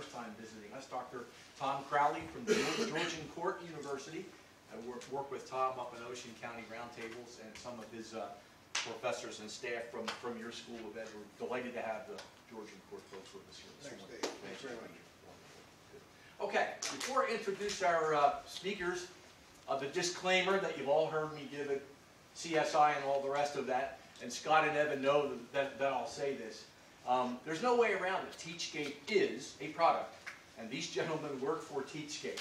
first time visiting us, Dr. Tom Crowley from Georgian Court University. I work with Tom up in Ocean County Roundtables, and some of his professors and staff from your school of ed. We're delighted to have the Georgian Court folks with us here this morning. Thanks, Dave. Thanks very much. Okay, before I introduce our speakers, the disclaimer that you've all heard me give at CSI and all the rest of that, and Scott and Evan know that I'll say this. There's no way around it. Teachscape is a product, and these gentlemen work for Teachscape.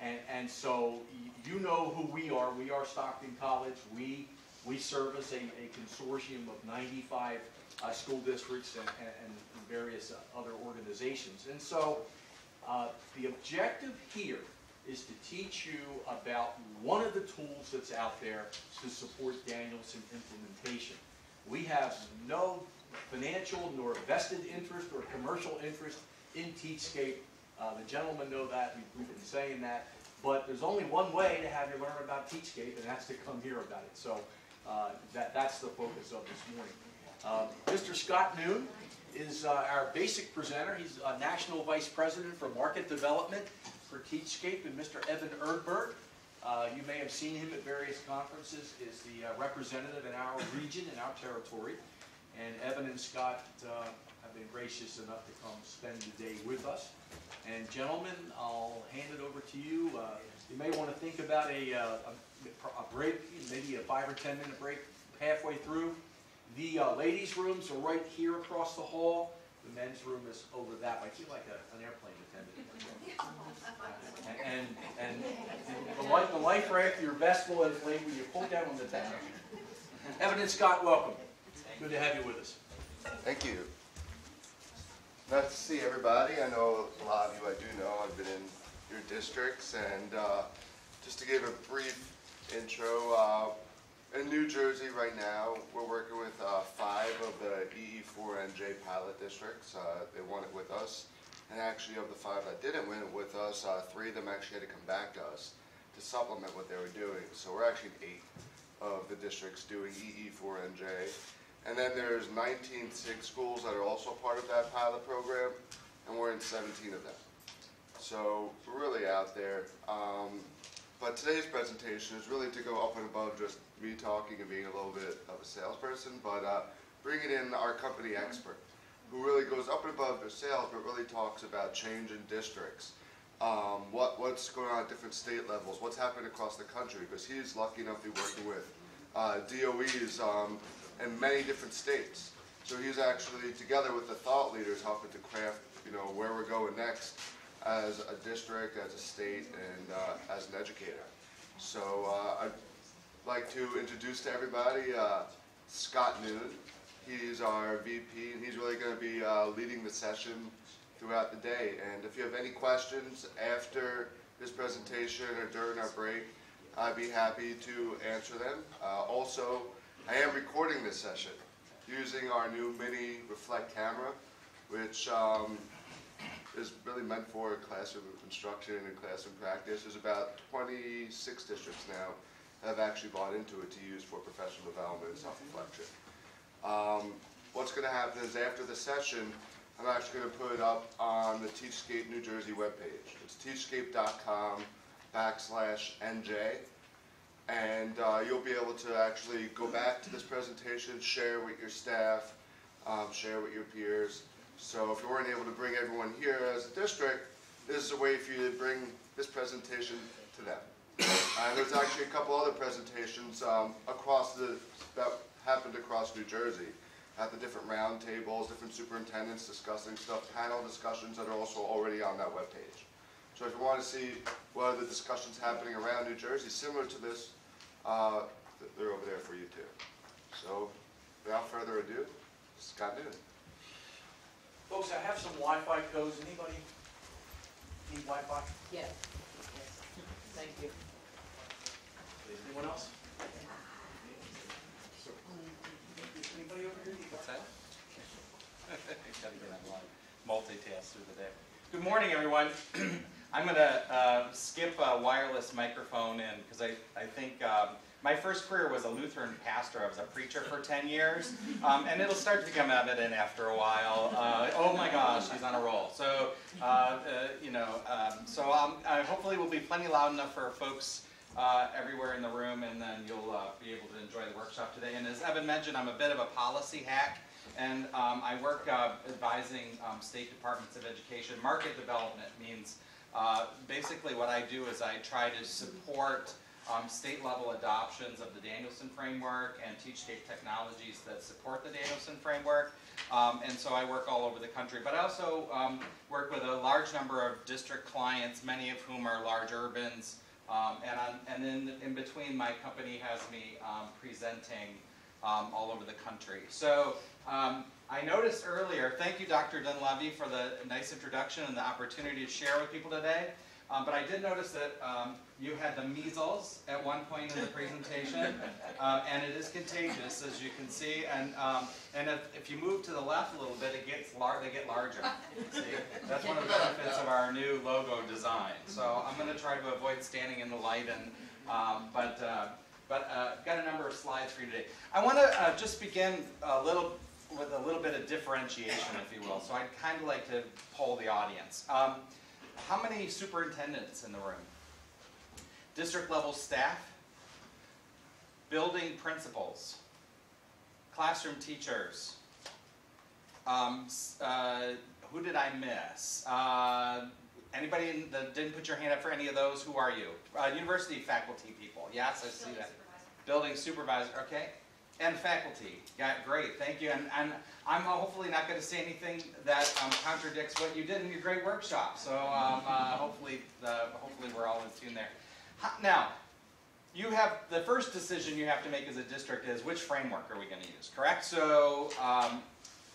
And so you know who we are. We are Stockton College. We service a consortium of 95 school districts and various other organizations. And so the objective here is to teach you about one of the tools that's out there to support Danielson implementation. We have no financial nor vested interest or commercial interest in Teachscape. The gentlemen know that, we've been saying that, but there's only one way to have you learn about Teachscape, and that's to come hear about it. So that's the focus of this morning. Mr. Scott Noon is our basic presenter. He's a National Vice President for Market Development for Teachscape, and Mr. Evan Erdberg, you may have seen him at various conferences, is the representative in our region, in our territory. And Evan and Scott have been gracious enough to come spend the day with us. And gentlemen, I'll hand it over to you. You may want to think about a break, maybe a 5 or 10 minute break halfway through. The ladies' rooms are right here across the hall. The men's room is over that way. I feel like an airplane attendant. And the life raft, your vest will inflate when you pull down on the tab. Evan and Scott, welcome. Good to have you with us. Thank you. Nice to see everybody. I know a lot of you I do know. I've been in your districts, and just to give a brief intro, in New Jersey right now, we're working with 5 of the EE4NJ pilot districts. They won it with us, and actually of the 5 that didn't win it with us, 3 of them actually had to come back to us to supplement what they were doing. So we're actually in 8 of the districts doing EE4NJ. And then there's 19 SIG schools that are also part of that pilot program, and we're in 17 of them. So we're really out there. But today's presentation is really to go up and above just me talking and being a little bit of a salesperson, but bringing in our company expert, who really goes up and above their sales, but really talks about change in districts, what's going on at different state levels, what's happening across the country, because he's lucky enough to be working with DOEs in many different states. So he's actually, together with the thought leaders, helping to craft, where we're going next as a district, as a state, and as an educator. So I'd like to introduce to everybody Scott Noon. He's our VP, and he's really going to be leading the session throughout the day. And if you have any questions after this presentation or during our break, I'd be happy to answer them. Also, I am recording this session using our new mini reflect camera, which is really meant for classroom instruction and classroom practice. There's about 26 districts now that have actually bought into it to use for professional development and self-reflection. What's going to happen is after the session, I'm actually going to put it up on the Teachscape New Jersey webpage. It's teachscape.com/NJ. And you'll be able to actually go back to this presentation, share with your staff, share with your peers. So if you weren't able to bring everyone here as a district, this is a way for you to bring this presentation to them. And there's actually a couple other presentations that happened across New Jersey at the different round tables, different superintendents discussing stuff, panel discussions that are also already on that webpage. So if you want to see what are the discussions happening around New Jersey similar to this, they're over there for you too. So without further ado, Scott Noon. Folks, I have some Wi-Fi codes. Anybody need Wi-Fi? Yes. Thank you. Anyone else? Anybody over here? What's that? Gotta get online. Multitask through the day. Good morning, everyone. I'm going to skip a wireless microphone in because I think My first career was a Lutheran pastor. I was a preacher for 10 years, and it'll start to become evident after a while. Oh my gosh, he's on a roll. So, hopefully we'll be plenty loud enough for folks everywhere in the room, and then you'll be able to enjoy the workshop today. And as Evan mentioned, I'm a bit of a policy hack, and I work advising state departments of education. Market development means basically what I do is I try to support state-level adoptions of the Danielson framework and teach state technologies that support the Danielson framework. And so I work all over the country. But I also work with a large number of district clients, many of whom are large urbans. And in between, my company has me presenting all over the country. So I noticed earlier, thank you, Dr. Dunleavy, for the nice introduction and the opportunity to share with people today. But I did notice that you had the measles at one point in the presentation, and it is contagious, as you can see. And if you move to the left a little bit, they get larger. See? That's one of the benefits of our new logo design. So I'm going to try to avoid standing in the light, but got a number of slides for you today. I want to just begin with a little bit of differentiation, if you will. So I'd kind of like to poll the audience. How many superintendents in the room? District level staff? Building principals? Classroom teachers? Who did I miss? Anybody that didn't put your hand up for any of those? Who are you? University faculty people. Yes, I see that. Building supervisor. Okay. And faculty. Yeah, great. Thank you. And I'm hopefully not going to say anything that contradicts what you did in your great workshop. So hopefully we're all in tune there. Now, you have the first decision you have to make as a district is which framework are we going to use, correct? So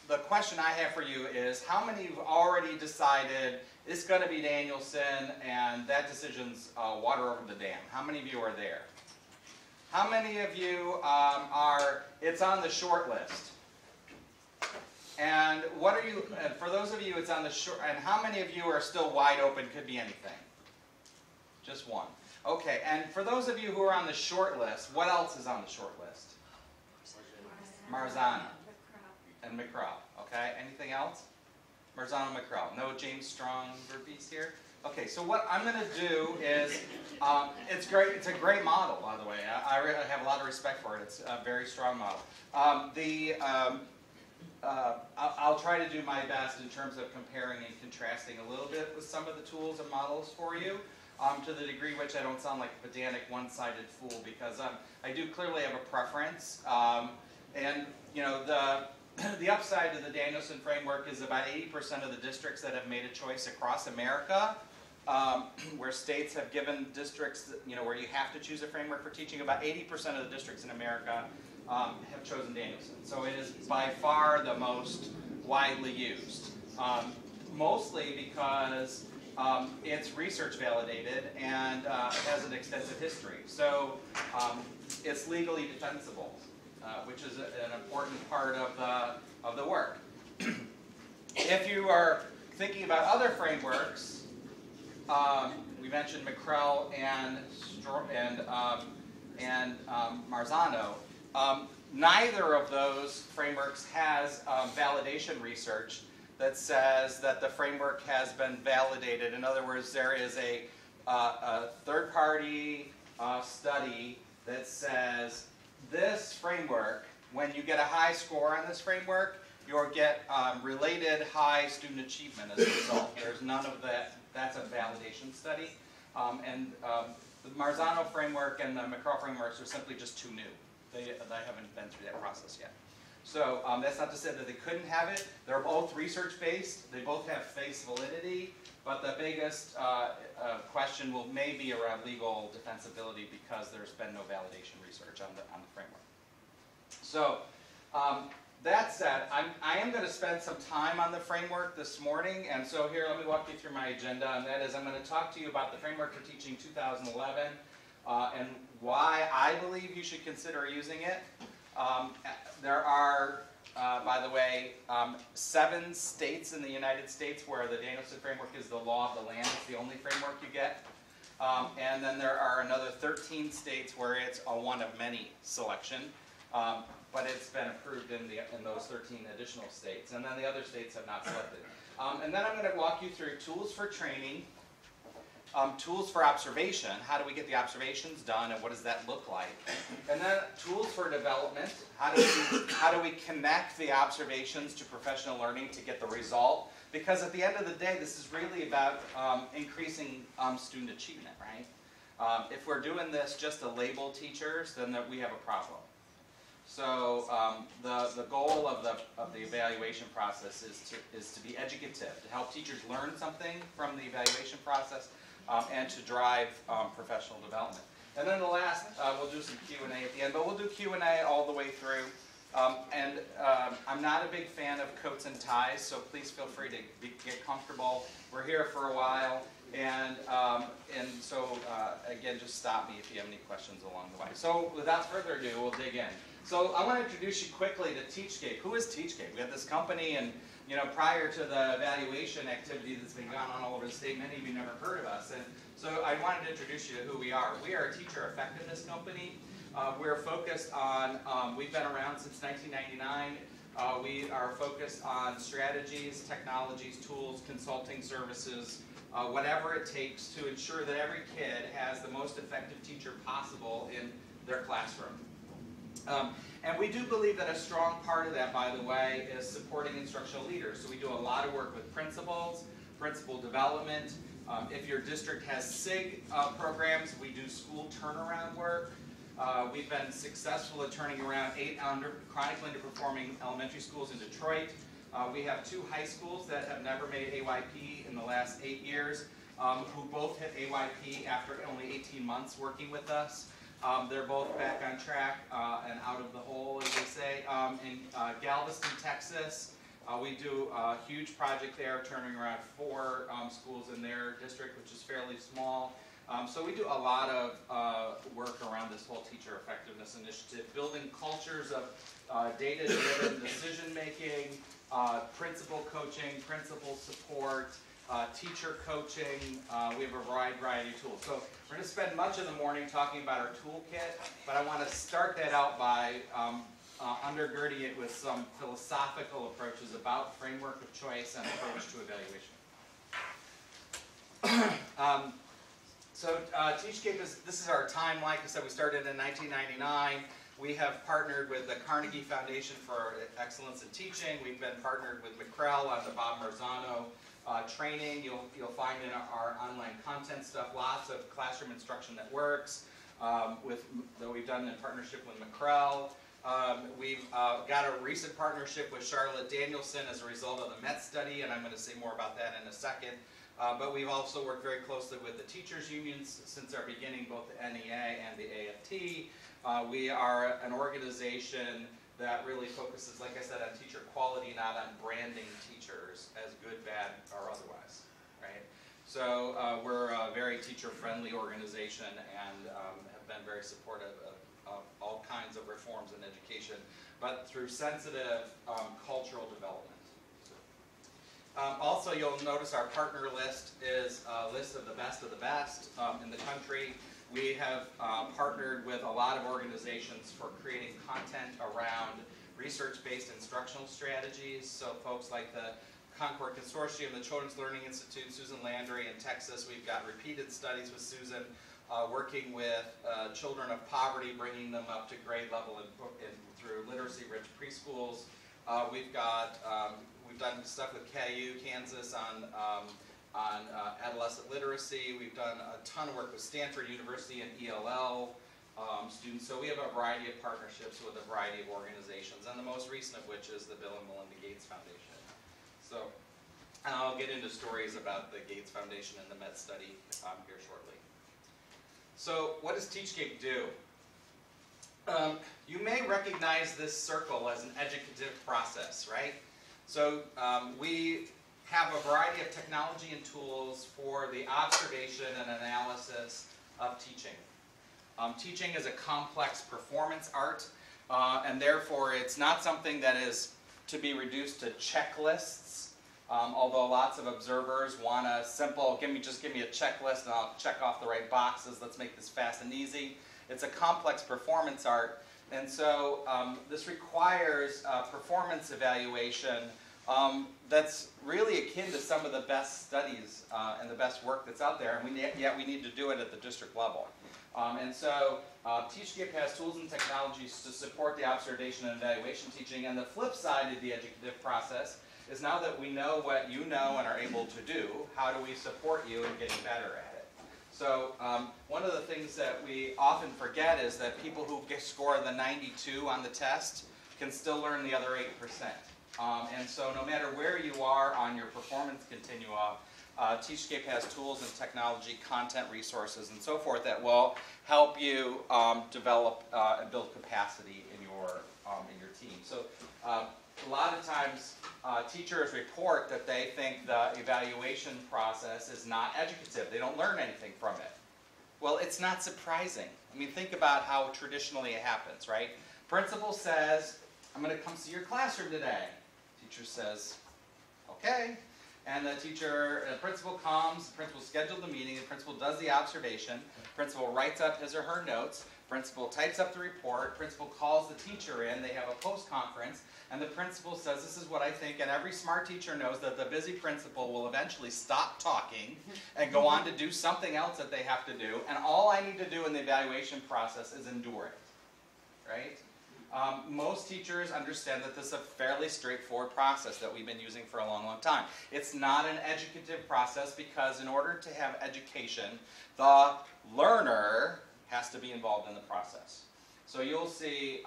the question I have for you is how many have already decided it's going to be Danielson and that decision's water over the dam? How many of you are there? How many of you it's on the short list? And what are you, for those of you it's on the short, and how many of you are still wide open, could be anything? Just one. Okay, and for those of you who are on the short list, what else is on the short list? Marzano and McCraw. Okay, anything else? Marzano, McCraw. No James Strong Verbees here? Okay, so what I'm going to do is, it's great. It's a great model, by the way. I have a lot of respect for it. It's a very strong model. I'll try to do my best in terms of comparing and contrasting a little bit with some of the tools and models for you, to the degree which I don't sound like a pedantic, one-sided fool, because I do clearly have a preference. And you know, the upside to the Danielson framework is about 80% of the districts that have made a choice across America, where states have given districts, you know, where you have to choose a framework for teaching, about 80% of the districts in America have chosen Danielson. So it is by far the most widely used, mostly because it's research validated and has an extensive history. So it's legally defensible, which is an important part of the work. If you are thinking about other frameworks, we mentioned McCrell and Marzano. Neither of those frameworks has validation research that says that the framework has been validated. In other words, there is a third-party study that says this framework, when you get a high score on this framework, you'll get related high student achievement as a result. There's none of that. That's a validation study. The Marzano framework and the McCraw frameworks are simply just too new. They haven't been through that process yet. So that's not to say that they couldn't have it. They're both research-based. They both have face validity. But the biggest question may be around legal defensibility because there's been no validation research on the framework. So that said, I am going to spend some time on the framework this morning. And so here, let me walk you through my agenda. And that is, I'm going to talk to you about the Framework for Teaching 2011 and why I believe you should consider using it. There are, by the way, 7 states in the United States where the Danielson framework is the law of the land. It's the only framework you get. And then there are another 13 states where it's a one of many selection, but it's been approved in those 13 additional states. And then the other states have not selected. And then I'm going to walk you through tools for training, tools for observation. How do we get the observations done, and what does that look like? And then tools for development. How do we connect the observations to professional learning to get the result? Because at the end of the day, this is really about increasing student achievement, right? If we're doing this just to label teachers, then we have a problem. So the goal of the evaluation process is to be educative, to help teachers learn something from the evaluation process, and to drive professional development. And then the last, we'll do some Q&A at the end, but we'll do Q&A all the way through. I'm not a big fan of coats and ties, so please feel free to get comfortable. We're here for a while, and so again, just stop me if you have any questions along the way. So without further ado, we'll dig in. So I want to introduce you quickly to TeachScape. Who is TeachScape? We have this company, and prior to the evaluation activity that's been going on all over the state, many of you never heard of us. And so I wanted to introduce you to who we are. We are a teacher effectiveness company. We're focused on, we've been around since 1999. We are focused on strategies, technologies, tools, consulting services, whatever it takes to ensure that every kid has the most effective teacher possible in their classroom. And we do believe that a strong part of that, by the way, is supporting instructional leaders. So we do a lot of work with principals, principal development. If your district has SIG programs, we do school turnaround work. We've been successful at turning around 8 chronically underperforming elementary schools in Detroit. We have 2 high schools that have never made AYP in the last 8 years, who both hit AYP after only 18 months working with us. They're both back on track and out of the hole, as they say. In Galveston, Texas, we do a huge project there, turning around 4 schools in their district, which is fairly small. So we do a lot of work around this whole teacher effectiveness initiative, building cultures of data-driven decision-making, principal coaching, principal support, teacher coaching. We have a variety of tools. So we're going to spend much of the morning talking about our toolkit, but I want to start that out by undergirding it with some philosophical approaches about framework of choice and approach to evaluation. So TeachScape this is our timeline. Like I said, we started in 1999. We have partnered with the Carnegie Foundation for Excellence in Teaching. We've been partnered with McCrell on the Bob Marzano training. You'll find in our online content stuff lots of classroom instruction that works that we've done in partnership with McCrell. We've got a recent partnership with Charlotte Danielson as a result of the MET study, and I'm going to say more about that in a second. But we've also worked very closely with the teachers' unions since our beginning, both the NEA and the AFT. We are an organization that really focuses, like I said, on teacher quality, not on branding teachers as good, bad, or otherwise, right? So we're a very teacher-friendly organization and have been very supportive of all kinds of reforms in education, but through sensitive cultural development. Also, you'll notice our partner list is a list of the best in the country. We have partnered with a lot of organizations for creating content around research-based instructional strategies. So folks like the Concord Consortium, the Children's Learning Institute, Susan Landry in Texas. We've got repeated studies with Susan working with children of poverty, bringing them up to grade level through literacy-rich preschools. We've done stuff with KU, Kansas on adolescent literacy. We've done a ton of work with Stanford University and ELL students. So we have a variety of partnerships with a variety of organizations, and the most recent of which is the Bill and Melinda Gates Foundation. So I'll get into stories about the Gates Foundation and the MET study here shortly. So what does TeachScape do? You may recognize this circle as an educative process, right? So we have a variety of technology and tools for the observation and analysis of teaching. Teaching is a complex performance art, and therefore it's not something that is to be reduced to checklists Although lots of observers want a simple, just give me a checklist and I'll check off the right boxes, let's make this fast and easy. It's a complex performance art, and so this requires performance evaluation that's really akin to some of the best studies and the best work that's out there, and yet we need to do it at the district level. And so Teachscape has tools and technologies to support the observation and evaluation teaching, and the flip side of the educative process is now that we know what you know and are able to do, how do we support you in getting better at it? So one of the things that we often forget is that people who score the 92 on the test can still learn the other 8%. And so no matter where you are on your performance continuum, Teachscape has tools and technology, content, resources, and so forth that will help you develop and build capacity in your team. So a lot of times teachers report that they think the evaluation process is not educative. They don't learn anything from it. Well, it's not surprising. I mean, think about how traditionally it happens, right? Principal says, I'm going to come see your classroom today. Teacher says, okay. And the principal comes, the principal schedules the meeting, the principal does the observation, principal writes up his or her notes, principal types up the report, principal calls the teacher in, they have a post-conference, and the principal says, this is what I think, and every smart teacher knows that the busy principal will eventually stop talking and go on to do something else that they have to do, and all I need to do in the evaluation process is endure it, right? Most teachers understand that this is a fairly straightforward process that we've been using for a long, long time. It's not an educative process because in order to have education, the learner has to be involved in the process. So you'll see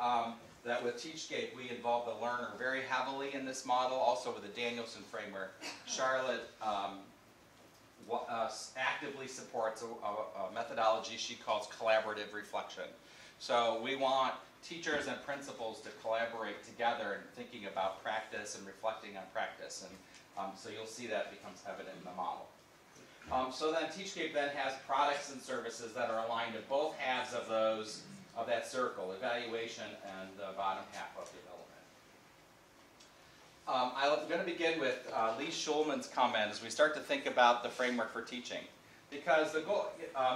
that with Teachscape, we involve the learner very heavily in this model, also with the Danielson framework. Charlotte actively supports a methodology she calls collaborative reflection. So we want teachers and principals to collaborate together in thinking about practice and reflecting on practice. And so you'll see that becomes evident in the model. So then Teachscape then has products and services that are aligned to both halves of that circle, evaluation and the bottom half of development. I'm going to begin with Lee Schulman's comment as we start to think about the framework for teaching. Because the goal,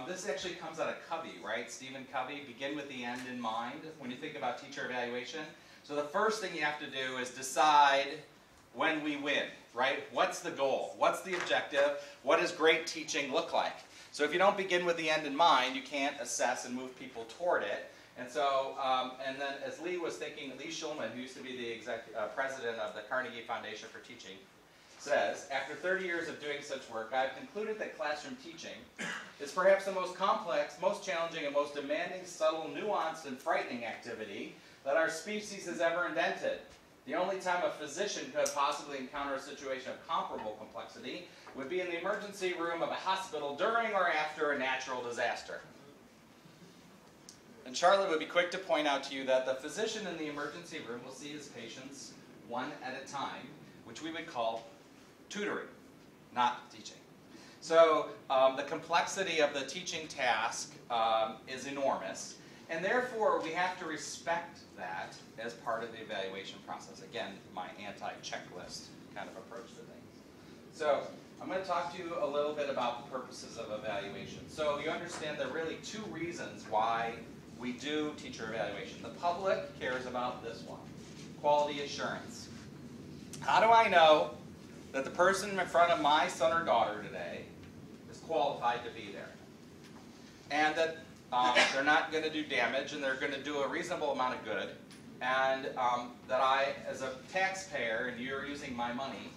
this actually comes out of Covey, right? Stephen Covey, begin with the end in mind when you think about teacher evaluation. So the first thing you have to do is decide when we win, right? What's the goal? What's the objective? What does great teaching look like? So if you don't begin with the end in mind, you can't assess and move people toward it. And so, and then as Lee was thinking, Lee Schulman, who used to be the president of the Carnegie Foundation for Teaching, says, after 30 years of doing such work, I have concluded that classroom teaching is perhaps the most complex, most challenging, and most demanding, subtle, nuanced, and frightening activity that our species has ever invented. The only time a physician could possibly encounter a situation of comparable complexity would be in the emergency room of a hospital during or after a natural disaster. And Charlotte would be quick to point out to you that the physician in the emergency room will see his patients one at a time, which we would call tutoring, not teaching. So the complexity of the teaching task is enormous, and therefore we have to respect that as part of the evaluation process. Again, my anti-checklist kind of approach to things. So I'm going to talk to you a little bit about the purposes of evaluation. So you understand there are really two reasons why we do teacher evaluation. The public cares about this one, quality assurance. How do I know that the person in front of my son or daughter today is qualified to be there? And that they're not going to do damage and they're going to do a reasonable amount of good, and that I, as a taxpayer, and you're using my money,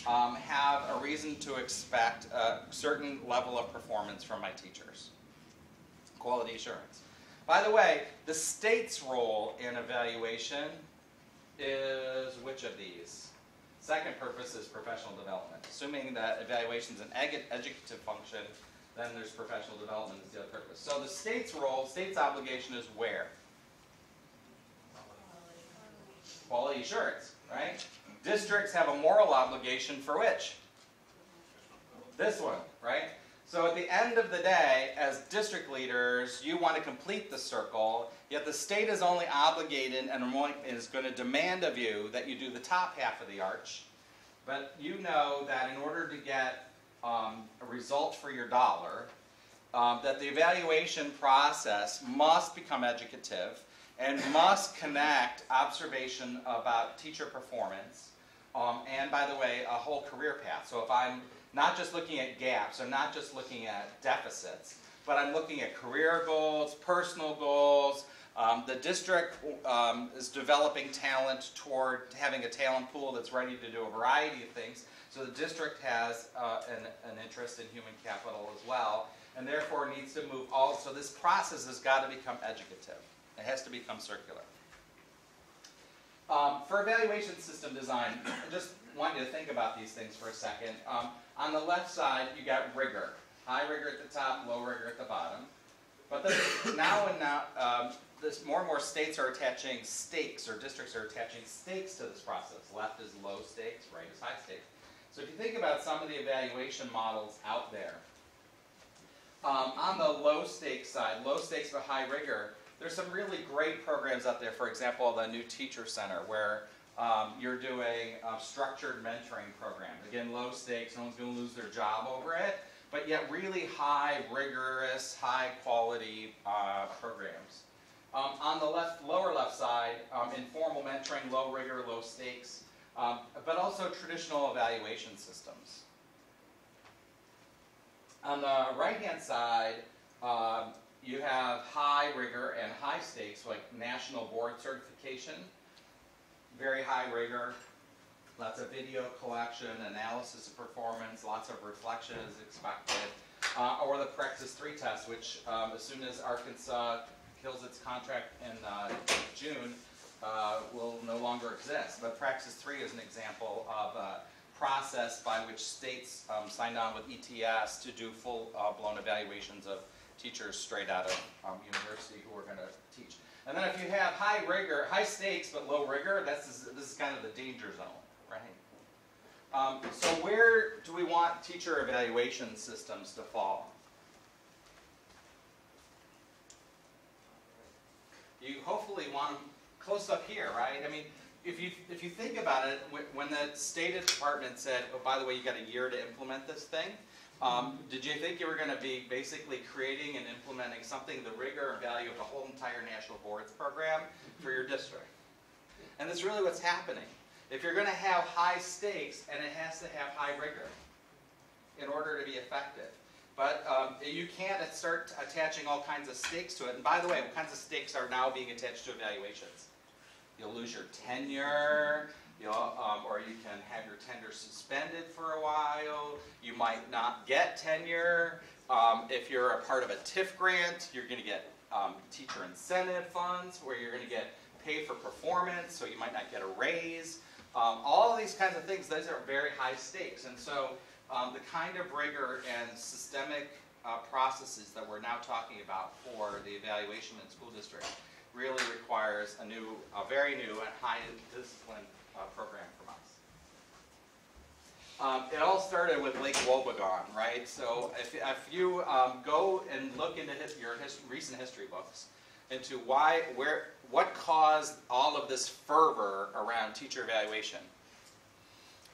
have a reason to expect a certain level of performance from my teachers. Quality assurance. By the way, the state's role in evaluation is which of these? Second purpose is professional development. Assuming that evaluation is an educative function, then there's professional development is the other purpose. So the state's role, state's obligation is where? Quality assurance, right? Districts have a moral obligation for which? This one, right? So at the end of the day, as district leaders, you want to complete the circle, yet the state is only obligated and is going to demand of you that you do the top half of the arch. but you know that in order to get a result for your dollar, that the evaluation process must become educative and must connect observation about teacher performance and, by the way, a whole career path. So if I'm not just looking at gaps, I'm not just looking at deficits, but I'm looking at career goals, personal goals. The district is developing talent toward having a talent pool that's ready to do a variety of things. So the district has an interest in human capital as well, and therefore needs to move all. So this process has got to become educative. It has to become circular. For evaluation system design, I just want you to think about these things for a second. On the left side, you got rigor. High rigor at the top, low rigor at the bottom. But now more and more states are attaching stakes, or districts are attaching stakes to this process. Left is low stakes, right is high stakes. So if you think about some of the evaluation models out there, on the low stakes side, low stakes but high rigor, there's some really great programs out there. For example, the New Teacher Center, where you're doing a structured mentoring program. Again, low stakes, no one's going to lose their job over it, but yet really high, rigorous, high quality programs. On the lower left side, informal mentoring, low rigor, low stakes, but also traditional evaluation systems. On the right-hand side, you have high rigor and high stakes, like national board certification, very high rigor, lots of video collection, analysis of performance, lots of reflection is expected, or the Praxis 3 test, which as soon as Arkansas kills its contract in June, will no longer exist. But Praxis 3 is an example of a process by which states signed on with ETS to do full-blown evaluations of teachers straight out of university who are going to teach. And then if you have high rigor, high stakes but low rigor, this is kind of the danger zone, right? So where do we want teacher evaluation systems to fall? You hopefully want them close up here, right? I mean, if you think about it, when the State Department said, oh, by the way, you got a year to implement this thing, did you think you were going to be basically creating and implementing something, the rigor and value of the whole entire National Boards program for your district? And that's really what's happening. If you're going to have high stakes, and it has to have high rigor in order to be effective. But you can't start attaching all kinds of stakes to it. And by the way, what kinds of stakes are now being attached to evaluations? You'll lose your tenure, or you can have your tenure suspended for a while. You might not get tenure. If you're a part of a TIF grant, you're going to get teacher incentive funds where you're going to get paid for performance, so you might not get a raise. All of these kinds of things, those are very high stakes. And so the kind of rigor and systemic processes that we're now talking about for the evaluation in school districts really requires a very new and high discipline program from us. It all started with Lake Wobegon, right? So if you go and look into your recent history books into what caused all of this fervor around teacher evaluation.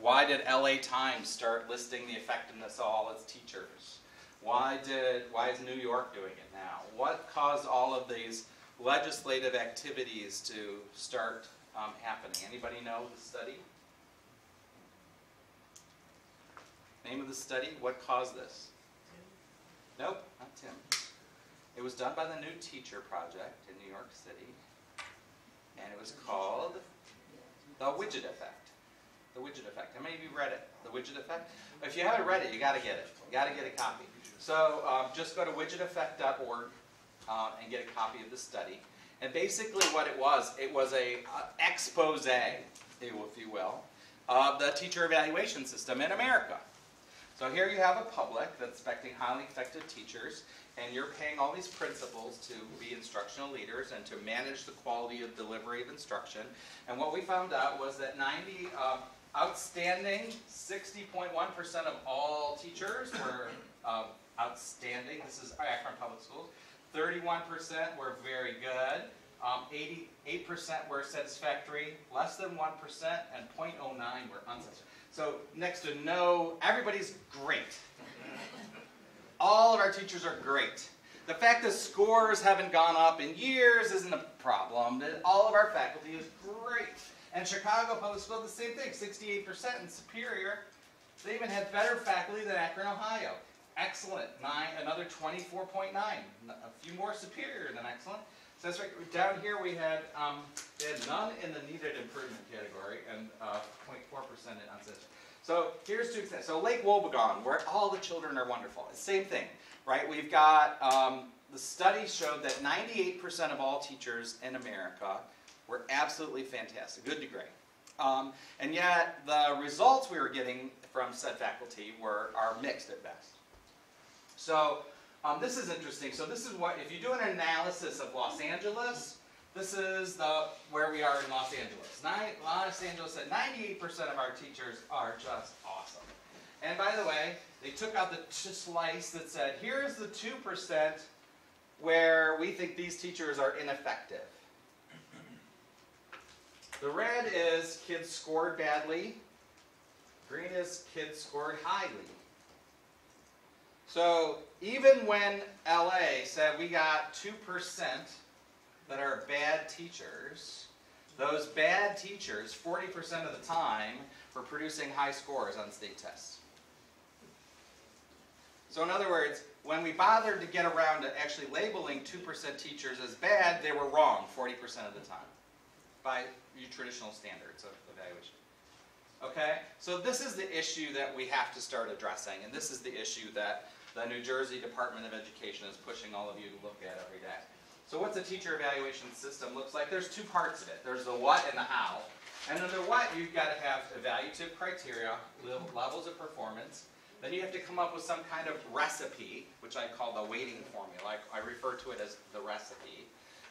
Why did LA Times start listing the effectiveness of all its teachers? Why is New York doing it now? What caused all of these legislative activities to start happening? Anybody know the study? Name of the study? What caused this? Nope, not Tim. It was done by the New Teacher Project in New York City, and it was called The Widget Effect. The Widget Effect. How many of you read it? The Widget Effect? If you haven't read it, you got to get it. You got to get a copy. So just go to widgeteffect.org and get a copy of the study. And basically what it was a expose, if you will, of the teacher evaluation system in America. So here you have a public that's expecting highly effective teachers, and you're paying all these principals to be instructional leaders and to manage the quality of delivery of instruction. And what we found out was that outstanding 60.1% of all teachers were outstanding. This is Akron Public Schools. 31% were very good. 88% were satisfactory. Less than 1% and 0.09 were unsatisfactory. So next to no, everybody's great. All of our teachers are great. The fact that scores haven't gone up in years isn't a problem. All of our faculty is great. And Chicago Public School, the same thing, 68% in Superior. They even had better faculty than Akron, Ohio. Excellent, another 24.9. A few more Superior than excellent. So that's right. Down here we had none in the needed improvement category and 0.4% in unsatisfied. So here's two examples. So Lake Wobegon, where all the children are wonderful. Same thing, right? We've got, the study showed that 98% of all teachers in America were absolutely fantastic, good to great. And yet the results we were getting from said faculty are mixed at best. So this is interesting. So this is what, if you do an analysis of Los Angeles, this is where we are in Los Angeles. Los Angeles said 98% of our teachers are just awesome. And by the way, they took out the slice that said, here's the 2% where we think these teachers are ineffective. The red is kids scored badly. Green is kids scored highly. So even when LA said we got 2% that are bad teachers, those bad teachers, 40% of the time, were producing high scores on state tests. So in other words, when we bothered to get around to actually labeling 2% teachers as bad, they were wrong 40% of the time by traditional standards of evaluation. Okay, so this is the issue that we have to start addressing, and this is the issue that the New Jersey Department of Education is pushing all of you to look at every day. So what's a teacher evaluation system looks like? There's two parts of it. There's the what and the how. And under what, you've got to have evaluative criteria, levels of performance. Then you have to come up with some kind of recipe, which I call the weighting formula. I refer to it as the recipe.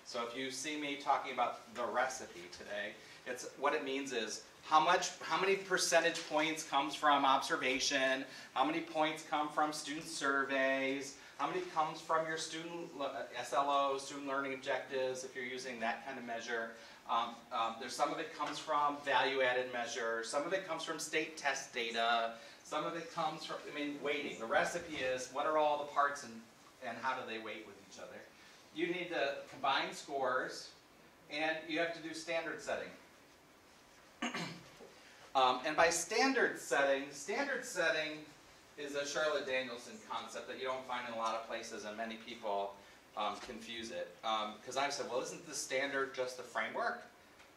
So if you see me talking about the recipe today, what it means is how many percentage points comes from observation, how many points come from student surveys, how many comes from your student SLO, student learning objectives, if you're using that kind of measure. There's some of it comes from value-added measures, some of it comes from state test data, some of it comes from, weighting. The recipe is what are all the parts and how do they weight with each other. You need to combine scores, and you have to do standard setting. And by standard setting is a Charlotte Danielson concept that you don't find in a lot of places, and many people confuse it. Because I've said, well, isn't the standard just the framework?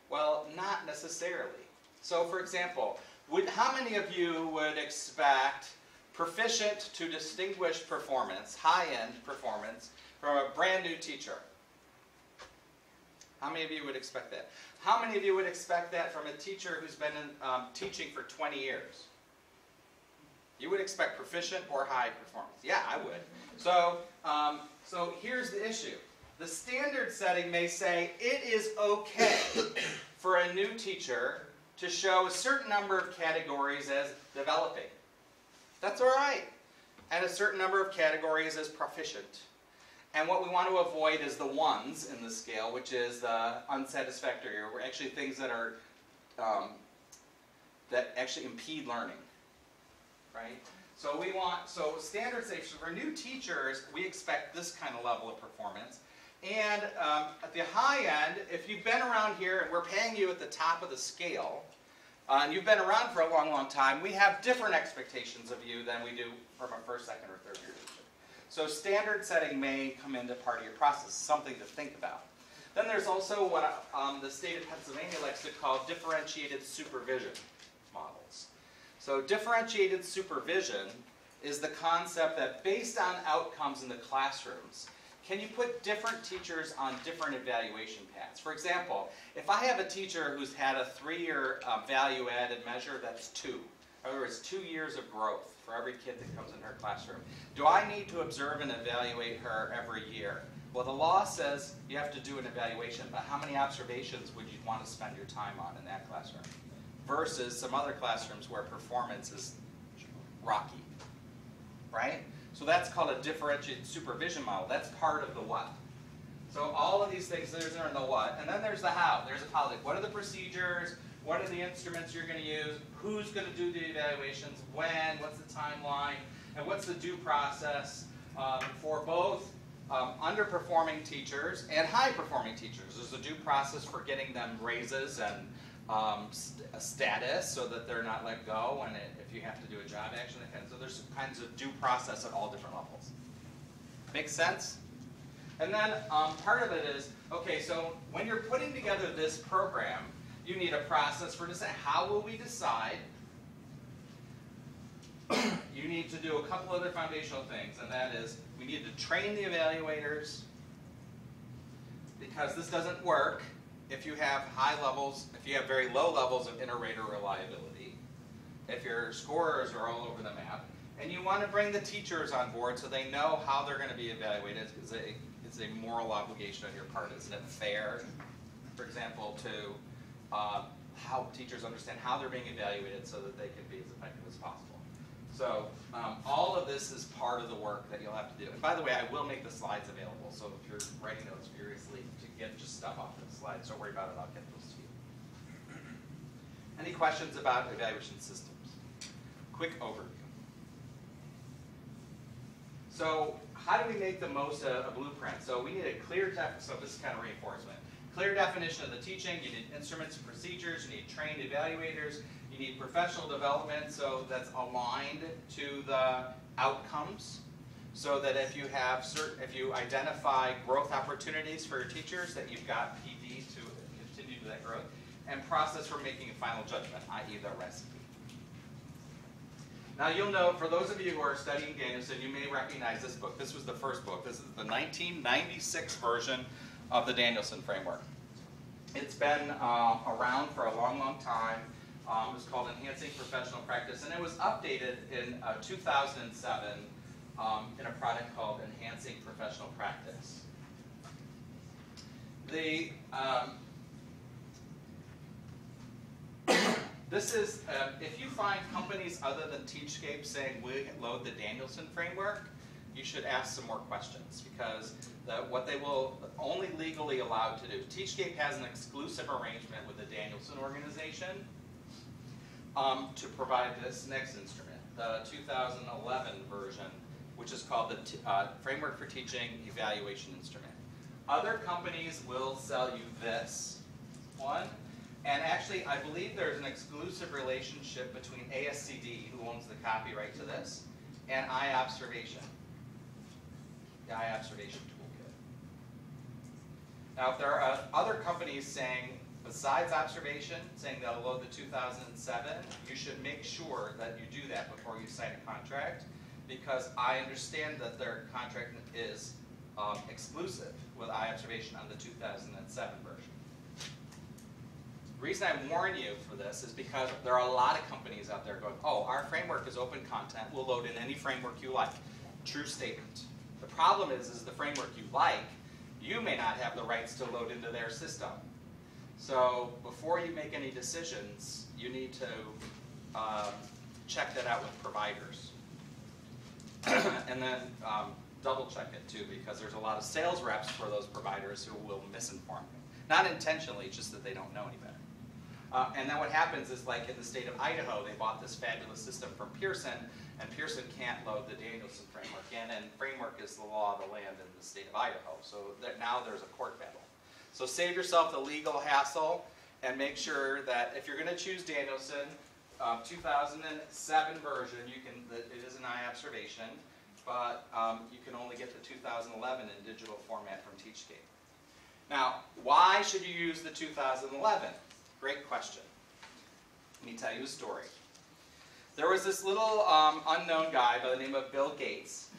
Well, not necessarily. So for example, how many of you would expect proficient to distinguished performance, high-end performance, from a brand new teacher? How many of you would expect that? How many of you would expect that from a teacher who's been teaching for 20 years? You would expect proficient or high performance. Yeah, I would. So here's the issue. The standard setting may say it is okay for a new teacher to show a certain number of categories as developing. That's all right. And a certain number of categories as proficient. And what we want to avoid is the ones in the scale, which is the unsatisfactory, or actually things that are that actually impede learning, right? So standard say for new teachers, we expect this kind of level of performance. And at the high end, if you've been around here and we're paying you at the top of the scale, and you've been around for a long, long time, we have different expectations of you than we do from a first, second, or third year teacher. So standard setting may come into part of your process, something to think about. Then there's also what the state of Pennsylvania likes to call differentiated supervision models. So differentiated supervision is the concept that based on outcomes in the classrooms, can you put different teachers on different evaluation paths? For example, if I have a teacher who's had a 3-year value-added measure, that's 2. In other words, 2 years of growth for every kid that comes in her classroom. Do I need to observe and evaluate her every year? Well, the law says you have to do an evaluation, but how many observations would you want to spend your time on in that classroom? Versus some other classrooms where performance is rocky, right? So that's called a differentiated supervision model. That's part of the what. So all of these things, there's in the what. And then there's the how. There's a policy. What are the procedures? what are the instruments you're going to use, who's going to do the evaluations, when, what's the timeline, and what's the due process for both underperforming teachers and high-performing teachers. There's a due process for getting them raises and a status so that they're not let go and if you have to do a job action. So there's kinds of due process at all different levels. Make sense? And then part of it is, okay, so when you're putting together this program, you need a process for deciding how will we decide. You need to do a couple other foundational things, and that is we need to train the evaluators, because this doesn't work if you have high levels, if you have very low levels of inter-rater reliability, if your scorers are all over the map, and you want to bring the teachers on board so they know how they're going to be evaluated, because it's a moral obligation on your part. Isn't it fair, for example, to how teachers understand how they're being evaluated so that they can be as effective as possible? So all of this is part of the work that you'll have to do. And by the way, I will make the slides available, so if you're writing notes furiously to get just stuff off of the slides, don't worry about it, I'll get those to you. Any questions about evaluation systems? Quick overview. So how do we make the most of a blueprint? So we need a clear, so this is kind of reinforcement. Clear definition of the teaching, you need instruments and procedures, you need trained evaluators, you need professional development so that's aligned to the outcomes, so that if you have if you identify growth opportunities for your teachers, that you've got PD to continue that growth, and process for making a final judgment, i.e. the recipe. Now you'll know, for those of you who are studying Danielson, you may recognize this book. This was the first book. This is the 1996 version of the Danielson framework. It's been around for a long, long time. It was called Enhancing Professional Practice, and it was updated in 2007 in a product called Enhancing Professional Practice. This is, if you find companies other than Teachscape saying we load the Danielson framework, you should ask some more questions, because what they will only legally allowed to do. Teachscape has an exclusive arrangement with the Danielson organization to provide this next instrument, the 2011 version, which is called the Framework for Teaching Evaluation Instrument. Other companies will sell you this one. And actually, I believe there's an exclusive relationship between ASCD, who owns the copyright to this, and iObservation, the iObservation toolkit. Now, if there are other companies saying, besides observation, saying they'll load the 2007, you should make sure that you do that before you sign a contract, because I understand that their contract is exclusive with iObservation on the 2007 version. The reason I warn you for this is because there are a lot of companies out there going, oh, our framework is open content, we'll load in any framework you like. True statement. The problem is the framework you like, you may not have the rights to load into their system. So before you make any decisions, you need to check that out with providers. And then double check it too, because there's a lot of sales reps for those providers who will misinform you. Not intentionally, just that they don't know any better. And then what happens is, like in the state of Idaho, they bought this fabulous system from Pearson, and Pearson can't load the Danielson framework in, and framework is the law of the land in the state of Idaho. So now there's a court battle. So save yourself the legal hassle, and make sure that if you're going to choose Danielson, 2007 version, it is an iObservation, but you can only get the 2011 in digital format from Teachscape. Now, why should you use the 2011? Great question. Let me tell you a story. There was this little unknown guy by the name of Bill Gates,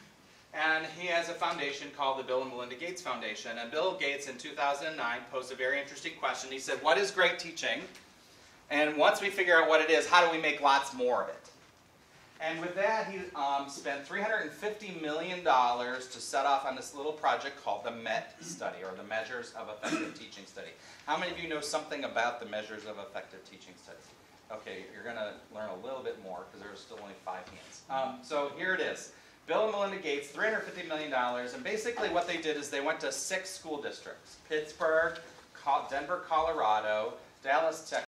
and he has a foundation called the Bill and Melinda Gates Foundation. And Bill Gates in 2009 posed a very interesting question. He said, what is great teaching? And once we figure out what it is, how do we make lots more of it? And with that, he spent $350 million to set off on this little project called the MET study, or the Measures of Effective Teaching Study. How many of you know something about the Measures of Effective Teaching Study? Okay, you're going to learn a little bit more, because there's still only 5 hands. So here it is. Bill and Melinda Gates, $350 million, and basically what they did is they went to 6 school districts: Pittsburgh, Denver, Colorado, Dallas,